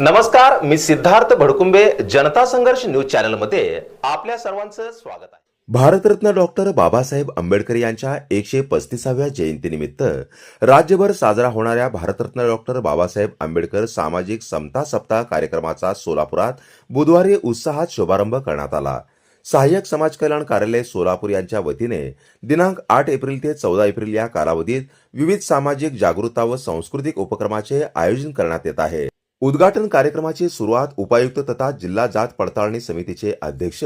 नमस्कार, मी सिद्धार्थ भडकुंबे. जनता संघर्ष news channel मध्ये आपल्या सर्वांचं स्वागत आहे. भारतरत्न डॉक्टर बाबासाहेब आंबेडकर यांच्या 135व्या जयंतीनिमित्त राज्यभर साजरा होणाऱ्या भारतरत्न डॉक्टर बाबासाहेब आंबेडकर सामाजिक समता सप्ताह कार्यक्रमाचा सोलापुरात बुधवारी उत्साहात शुभारंभ करण्यात आला. सहाय्यक समाज कल्याण कार्यालय सोलापूर यांच्या वतीने दिनांक 8 एप्रिल ते 14 एप्रिल या कालावधीत विविध सामाजिक जागृतता व सांस्कृतिक उपक्रमाचे आयोजन करण्यात येत आहे. उद्घाटन कार्यक्रमाची सुरुवात उपायुक्त तथा जिल्हा जात पडताळणी समितीचे अध्यक्ष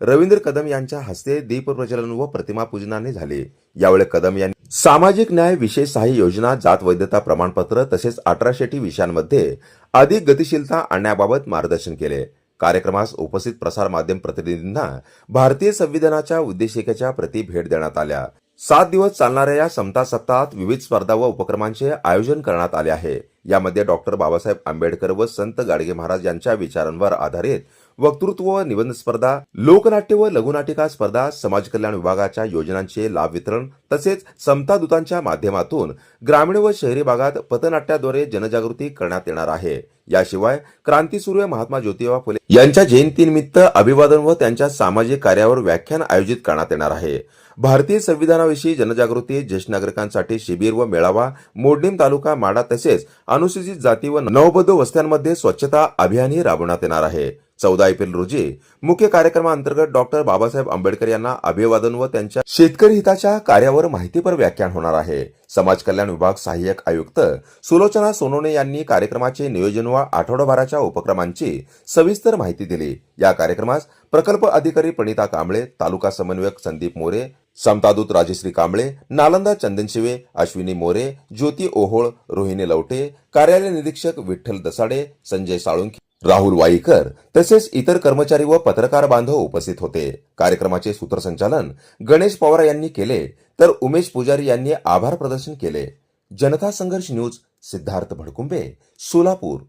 रवींद्र कदम यांच्या हस्ते दीप प्रज्वलन व प्रतिमा पूजनाने झाले. यावेळी कदम यांनी सामाजिक न्याय विशेष सहाय्य योजना, जात वैधता प्रमाणपत्र तसेच 18 विषयांमध्ये अधिक गतिशीलता आणण्याबाबत मार्गदर्शन केले. कार्यक्रमास उपस्थित प्रसार माध्यम प्रतिनिधींना भारतीय संविधानाच्या उद्देशिकेच्या प्रती भेट देण्यात आल्या. 7 दिवस चालणाऱ्या या समता सप्ताहात विविध स्पर्धा व उपक्रमांचे आयोजन करण्यात आले आहे. यामध्ये डॉक्टर बाबासाहेब आंबेडकर व संत गाडगे महाराज यांच्या विचारांवर आधारित वक्तृत्व व निबंध स्पर्धा, लोकनाट्य व लघुनाटिका स्पर्धा, समाज कल्याण विभागाच्या योजनांचे लाभ वितरण तसेच समता दूतांच्या माध्यमातून ग्रामीण व शहरी भागात पथनाट्याद्वारे जनजागृती करण्यात येणार आहे. याशिवाय क्रांतीसूर्य महात्मा ज्योतिबा फुले यांच्या जयंतीनिमित्त अभिवादन व त्यांच्या सामाजिक कार्यावर व्याख्यान आयोजित करण्यात येणार आहे. भारतीय संविधानाविषयी जनजागृती, ज्येष्ठ नागरिकांसाठी शिबिर व मेळावा, मोडणीम तालुका माडा तसेच अनुसूचित जाती व नवबद्ध वस्त्यांमध्ये स्वच्छता अभियानही राबवण्यात येणार आहे. 14 एप्रिल रोजी मुख्य कार्यक्रमाअंतर्गत डॉक्टर बाबासाहेब आंबेडकर यांना अभिवादन व त्यांच्या शेतकरी हिताच्या कार्यावर माहितीपर व्याख्यान होणार आहे. समाज कल्याण विभाग सहाय्यक आयुक्त सुलोचना सोनवणे यांनी कार्यक्रमाचे नियोजन व आठवडाभराच्या उपक्रमांची सविस्तर माहिती दिली. या कार्यक्रमास प्रकल्प अधिकारी प्रणिता कांबळे, तालुका समन्वयक संदीप मोरे, समतादूत राजश्री कांबळे, नालंदा चंदनशिवे, अश्विनी मोरे, ज्योती ओहोळ, रोहिणी लवटे, कार्यालय निरीक्षक विठ्ठल दसाडे, संजय साळुंखे, राहुल वाईकर तसेच इतर कर्मचारी व पत्रकार बांधव उपस्थित होते. कार्यक्रमाचे सूत्रसंचालन गणेश पवार यांनी केले तर उमेश पुजारी यांनी आभार प्रदर्शन केले. जनता संघर्ष न्यूज, सिद्धार्थ भडकुंबे, सोलापूर.